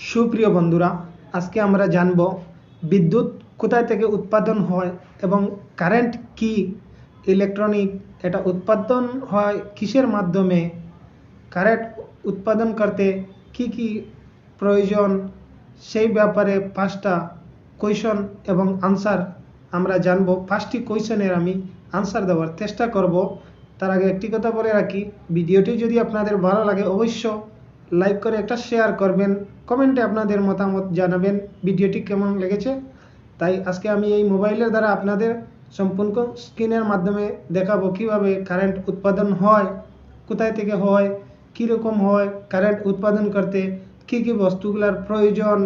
সুপ্রিয় বন্ধুরা, আজকে আমরা জানব বিদ্যুৎ কোথায় থেকে উৎপাদন হয় এবং কারেন্ট কি, ইলেকট্রনিক এটা উৎপাদন হয় কিসের মাধ্যমে, কারেন্ট উৎপাদন করতে কি কি প্রয়োজন, সেই ব্যাপারে 5টা কোয়েশন এবং আনসার আমরা জানব। 5টি কোয়েশনের আমি আনসার দেওয়ার চেষ্টা করব। তার আগে একটি কথা বলে রাখি, ভিডিওটি যদি আপনাদের ভালো লাগে অবশ্য লাইক করে একটা শেয়ার করবেন, কমেন্টে আপনাদের মতামত জানাবেন ভিডিওটি কেমন লেগেছে। তাই আজকে আমি এই মোবাইলের দ্বারা আপনাদের সম্পূর্ণ স্ক্রিনের মাধ্যমে দেখাবো কিভাবে কারেন্ট উৎপাদন হয়, কোথায় থেকে হয়, কীরকম হয়, কারেন্ট উৎপাদন করতে কী কী বস্তুগুলোর প্রয়োজন,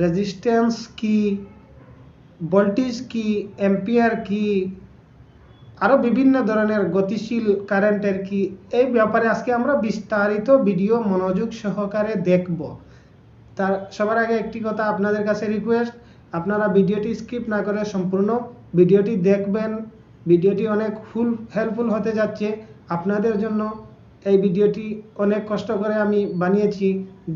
রেজিস্ট্যান্স কি, ভোল্টেজ কি, অ্যাম্পিয়ার কি, আরও বিভিন্ন ধরনের গতিশীল কারেন্টের কি, এই ব্যাপারে আজকে আমরা বিস্তারিত ভিডিও মনোযোগ সহকারে দেখব। তার সবার আগে একটি কথা আপনাদের কাছে রিকোয়েস্ট, আপনারা ভিডিওটি স্কিপ না করে সম্পূর্ণ ভিডিওটি দেখবেন। ভিডিওটি অনেক হেল্পফুল হতে যাচ্ছে আপনাদের জন্য। এই ভিডিওটি অনেক কষ্ট করে আমি বানিয়েছি।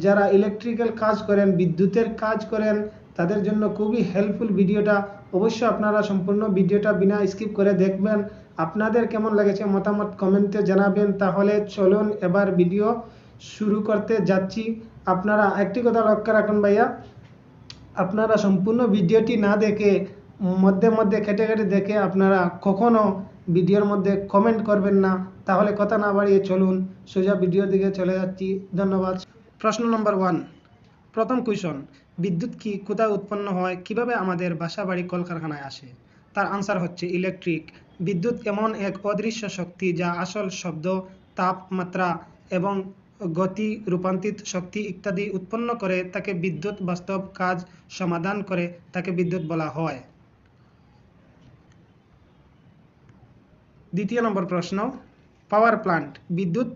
যারা ইলেকট্রিক্যাল কাজ করেন, বিদ্যুতের কাজ করেন, তাদের জন্য খুবই হেল্পফুল ভিডিওটা। অবশ্যই আপনারা সম্পূর্ণ ভিডিওটা বিনা স্কিপ করে দেখবেন। আপনাদের কেমন লেগেছে মতামত কমেন্টে জানাবেন। তাহলে চলুন এবার ভিডিও শুরু করতে যাচ্ছি। আপনারা একটি কথা লক্ষ্য রাখুন ভাইয়া, আপনারা সম্পূর্ণ ভিডিওটি না দেখে মধ্যে মধ্যে কেটে কেটে দেখে আপনারা কখনো ভিডিওর মধ্যে কমেন্ট করবেন না। তাহলে কথা না বাড়িয়ে চলুন সোজা ভিডিওর দিকে চলে যাচ্ছি। ধন্যবাদ। প্রশ্ন নম্বর 1, প্রথম কোয়েশন, বিদ্যুৎ কি, কোথায় উৎপন্ন হয়, কিভাবে আমাদের বাসা বাড়ি কলকারখানায় আসে? তার আনসার হচ্ছে ইলেকট্রিক। বিদ্যুৎ এমন এক অদৃশ্য শক্তি যা আসল শব্দ, তাপমাত্রা এবং গতি, রূপান্তরিত শক্তি ইত্যাদি উৎপন্ন করে তাকে বিদ্যুৎ, বাস্তব কাজ সমাধান করে তাকে বিদ্যুৎ বলা হয়। দ্বিতীয় নম্বর প্রশ্ন, পাওয়ার প্ল্যান্ট। বিদ্যুৎ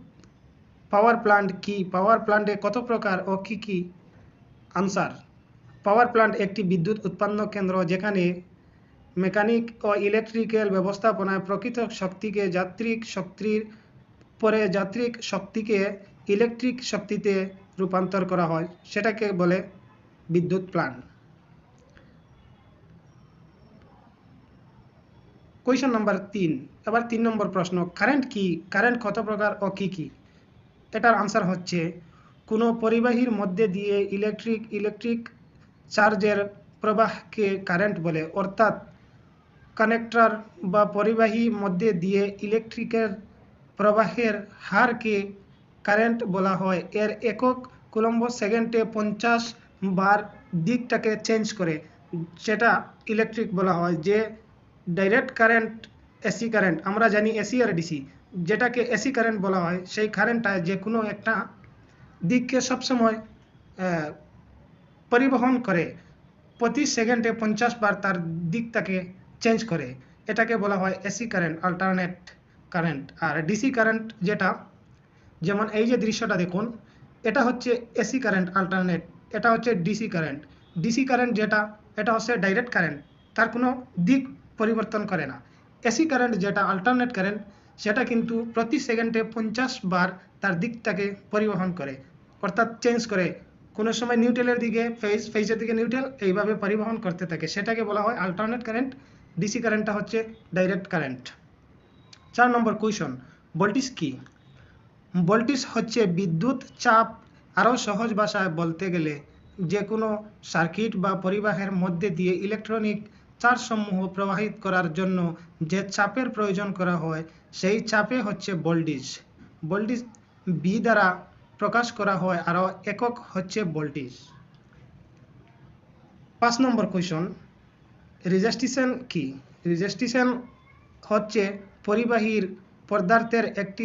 পাওয়ার প্ল্যান্ট কি, পাওয়ার প্ল্যান্টে কত প্রকার ও কি কি? আনসার, পাওয়ার প্ল্যান্ট একটি বিদ্যুৎ উৎপন্ন কেন্দ্র যেখানে মেকানিক ও ইলেকট্রিক্যাল ব্যবস্থাপনায় প্রকৃত শক্তিকে যান্ত্রিক শক্তির পরে যান্ত্রিক শক্তিকে ইলেকট্রিক শক্তিতে রূপান্তর করা হয়, সেটাকে বলে বিদ্যুৎ প্ল্যান্ট। কোয়েশন নাম্বার 3, এবার 3 নম্বর প্রশ্ন, কারেন্ট কি, কারেন্ট কত প্রকার ও কি কি? এটার আনসার হচ্ছে কোনো পরিবাহীর মধ্যে দিয়ে ইলেকট্রিক চার্জের প্রবাহকে কারেন্ট বলে, অর্থাৎ কানেক্টর বা পরিবাহী মধ্যে দিয়ে ইলেকট্রিকের প্রবাহের হারকে কারেন্ট বলা হয়। এর একক কুলম্ব সেকেন্ডে 50 বার দিকটাকে চেঞ্জ করে, সেটা ইলেকট্রিক বলা হয়। যে ডাইরেক্ট কারেন্ট, এসি কারেন্ট, আমরা জানি এসি আর ডিসি, যেটাকে এসি কারেন্ট বলা হয়, সেই কারেন্টটা যে কোনো একটা দিককে সবসময় পরিবহন করে, প্রতি সেকেন্ডে 50 বার তার দিকটাকে চেঞ্জ করে, এটাকে বলা হয় এসি কারেন্ট, অল্টারনেট কারেন্ট। আর ডিসি কারেন্ট যেটা, যেমন এই যে দৃশ্যটা দেখুন, এটা হচ্ছে এসি কারেন্ট অল্টারনেট, এটা হচ্ছে ডিসি কারেন্ট। ডিসি কারেন্ট যেটা, এটা হচ্ছে ডাইরেক্ট কারেন্ট, তার কোনো দিক পরিবর্তন করে না। এসি কারেন্ট যেটা অল্টারনেট কারেন্ট, সেটা কিন্তু প্রতি সেকেন্ডে 50 বার তার দিকটাকে পরিবহন করে, অর্থাৎ চেঞ্জ করে, কোনো সময় নিউট্রালের দিকে ফেজের দিকে নিউট্রাল, এইভাবে পরিবহন করতে থাকে, সেটাকে বলা হয় অল্টারনেট কারেন্ট। ডিসি কারেন্টটা হচ্ছে ডাইরেক্ট কারেন্ট। 4 নম্বর কোয়েশন, ভোল্টেজ কি? ভোল্টেজ হচ্ছে বিদ্যুৎ চাপ। আরও সহজ ভাষায় বলতে গেলে যে কোনো সার্কিট বা পরিবাহের মধ্যে দিয়ে ইলেকট্রনিক চার্জসমূহ প্রবাহিত করার জন্য যে চাপের প্রয়োজন করা হয়, সেই চাপে হচ্ছে ভোল্টেজ। ভোল্টেজ বি দ্বারা প্রকাশ করা হয়, আরও একক হচ্ছে ভোল্টেজ। 5 নম্বর কোয়েশন, রেজিস্ট্যান্স কি? রেজিস্ট্যান্স হচ্ছে পরিবাহীর পদার্থের একটি